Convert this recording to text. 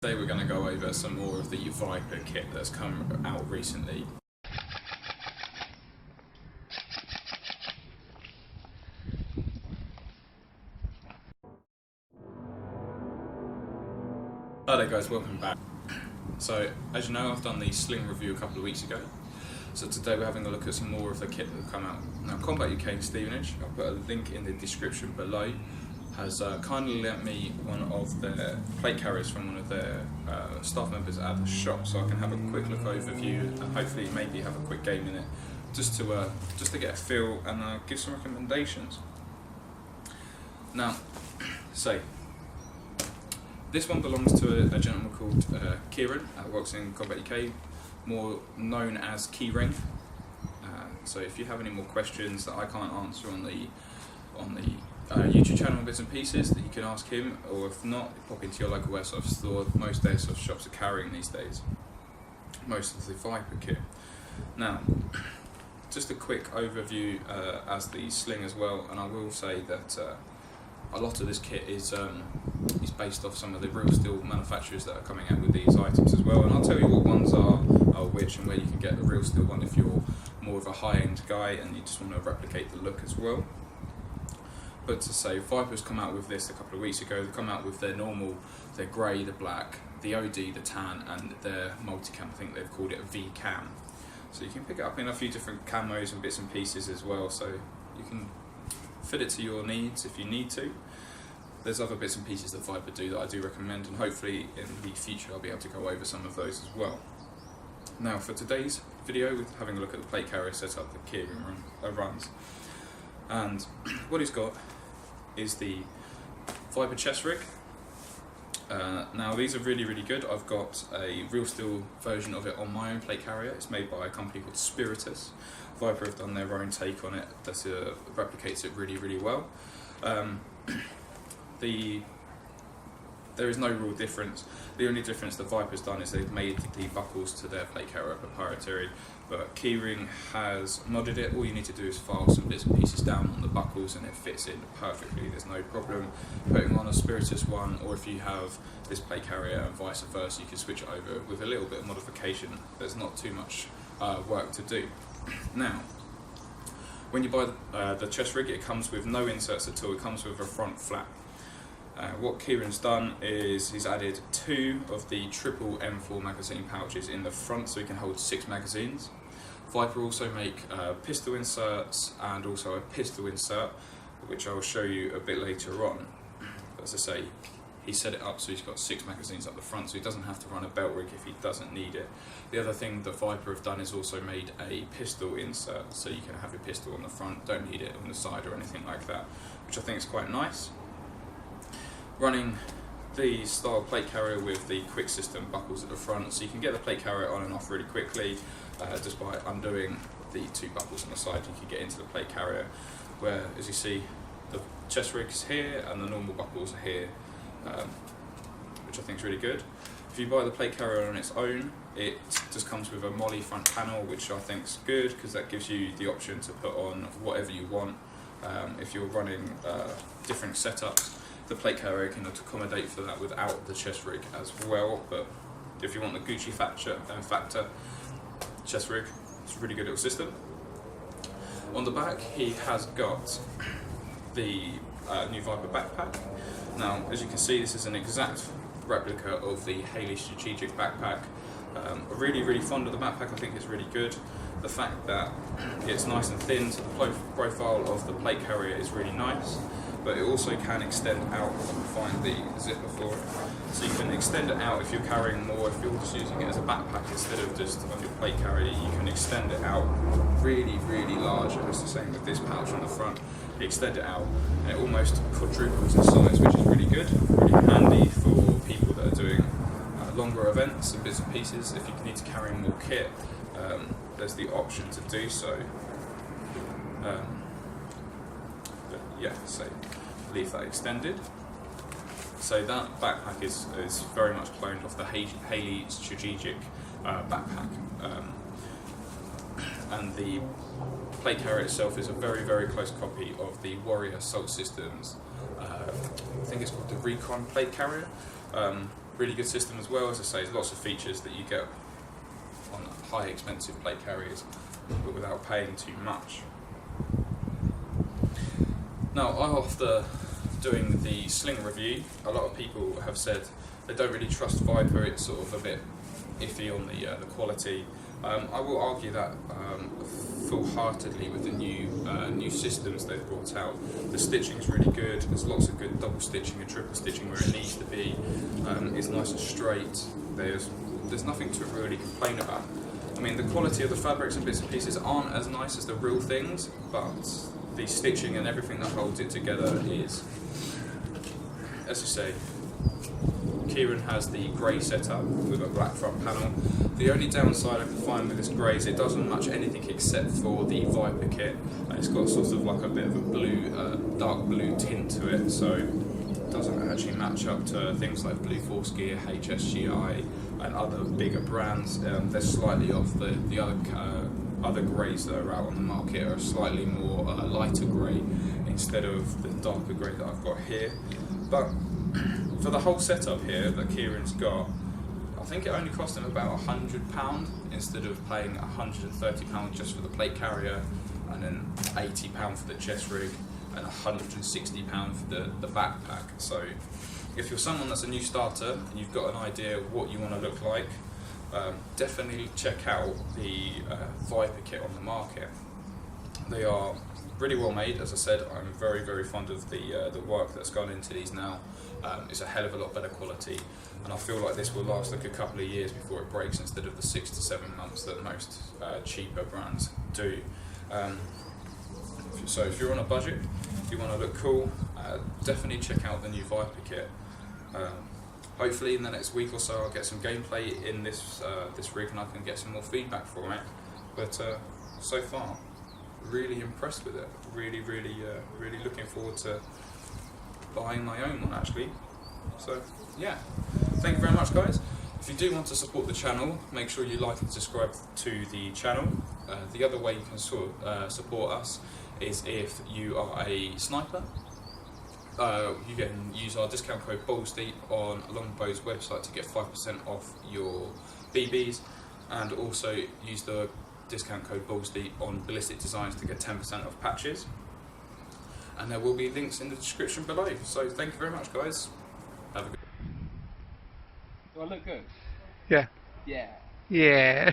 Today we're going to go over some more of the Viper kit that's come out recently. Hi there guys, welcome back. So as you know, I've done the Sling review a couple of weeks ago. So today we're having a look at some more of the kit that have come out. Now Combat UK in Stevenage, I'll put a link in the description below, has kindly lent me one of their plate carriers from one of their staff members at the shop, so I can have a quick look overview and hopefully maybe have a quick game in it, just to get a feel and give some recommendations. Now, this one belongs to a gentleman called Kieran that works in Combat UK, more known as Keyring. So if you have any more questions that I can't answer on the YouTube channel bits and pieces, that you can ask him, or if not, pop into your local airsoft store. Most airsoft shops are carrying these days most of the Viper kit. Now, just a quick overview as the Sling as well, and I will say that a lot of this kit is based off some of the real steel manufacturers that are coming out with these items as well, and I'll tell you what ones are which and where you can get the real steel one if you're more of a high-end guy and you just want to replicate the look as well. But to say, Viper's come out with this a couple of weeks ago. They've come out with their normal, their grey, the black, the OD, the tan, and their multicam. I think they've called it a V-cam. So you can pick it up in a few different camos and bits and pieces as well, so you can fit it to your needs if you need to. There's other bits and pieces that Viper do that I do recommend, and hopefully in the future I'll be able to go over some of those as well. Now for today's video, we're having a look at the plate carrier setup that Kieran runs. And what he's got is the Viper chest rig. Now these are really good. I've got a real steel version of it on my own plate carrier. It's made by a company called Spiritus. Viper have done their own take on it that replicates it really well. There is no real difference. The only difference that Viper's done is they've made the buckles to their plate carrier proprietary, but Keyring has modded it. All you need to do is file some bits and pieces down on the buckles and it fits in perfectly. There's no problem putting on a Spiritus one, or if you have this plate carrier and vice versa, you can switch it over with a little bit of modification. There's not too much work to do. Now, when you buy the chest rig, it comes with no inserts at all. It comes with a front flap. What Kieran's done is he's added 2 of the triple M4 magazine pouches in the front, so he can hold 6 magazines. Viper also make pistol inserts and also a pistol insert, which I'll show you a bit later on. But as I say, he set it up so he's got 6 magazines up the front, so he doesn't have to run a belt rig if he doesn't need it. The other thing that Viper have done is also made a pistol insert, so you can have your pistol on the front, don't need it on the side or anything like that, which I think is quite nice. Running the style plate carrier with the quick system buckles at the front, so you can get the plate carrier on and off really quickly just by undoing the 2 buckles on the side. You can get into the plate carrier, where, as you see, the chest rig is here and the normal buckles are here, which I think is really good. If you buy the plate carrier on its own, it just comes with a molly front panel, which I think is good because that gives you the option to put on whatever you want. If you're running different setups, the plate carrier can accommodate for that without the chest rig as well. But if you want the Gucci factor chest rig, it's a really good little system. On the back, he has got the new Viper backpack. Now, as you can see, this is an exact replica of the Haley Strategic backpack. I'm really fond of the backpack. I think it's really good. The fact that it's nice and thin, so the profile of the plate carrier is really nice, but it also can extend out. If I can find the zipper for it, so you can extend it out if you're carrying more. If you're just using it as a backpack instead of just on your plate carrier, you can extend it out really large. And it's the same with this pouch on the front. You extend it out and it almost quadruples in size, which is really good, really handy for people that are doing longer events and bits and pieces. If you need to carry more kit, there's the option to do so. But yeah, so leave that extended. So that backpack is very much cloned off the Haley Strategic backpack, and the plate carrier itself is a very close copy of the Warrior Assault Systems. I think it's called the Recon plate carrier. Really good system as well. As I say, there's lots of features that you get on high expensive plate carriers, but without paying too much. Now, after doing the sling review, a lot of people have said they don't really trust Viper. It's sort of a bit iffy on the quality. I will argue that full-heartedly with the new systems they've brought out. The stitching's really good. There's lots of good double stitching and triple stitching where it needs to be. It's nice and straight. There's nothing to really complain about. I mean, the quality of the fabrics and bits and pieces aren't as nice as the real things, but the stitching and everything that holds it together is, as you say. Kieran has the grey setup with a black front panel. The only downside I can find with this grey is it doesn't match anything except for the Viper kit. It's got sort of like a bit of a blue, dark blue tint to it, so it doesn't actually match up to things like Blue Force Gear, HSGI and other bigger brands. They're slightly off. The other greys that are out on the market are slightly more lighter grey instead of the darker grey that I've got here. But for the whole setup here that Kieran's got, I think it only cost him about £100 instead of paying £130 just for the plate carrier, and then £80 for the chest rig and £160 for the backpack. So if you're someone that's a new starter and you've got an idea of what you want to look like, definitely check out the Viper kit on the market. They are really well made. As I said, I'm very, very fond of the work that's gone into these now. It's a hell of a lot better quality, and I feel like this will last like a couple of years before it breaks instead of the 6 to 7 months that most cheaper brands do. So if you're on a budget, if you want to look cool, definitely check out the new Viper kit. Hopefully in the next week or so I'll get some gameplay in this rig and I can get some more feedback from it. But so far, really impressed with it. Really looking forward to buying my own one actually. So yeah, thank you very much guys. If you do want to support the channel, make sure you like and subscribe to the channel. The other way you can support us is if you are a sniper. You can use our discount code BALLSDEEP on Longbow's website to get 5% off your BBs, and also use the discount code BALLSDEEP on Ballistic Designs to get 10% off patches. And there will be links in the description below. So thank you very much guys. Have a good. Do I look good? Yeah. Yeah. Yeah.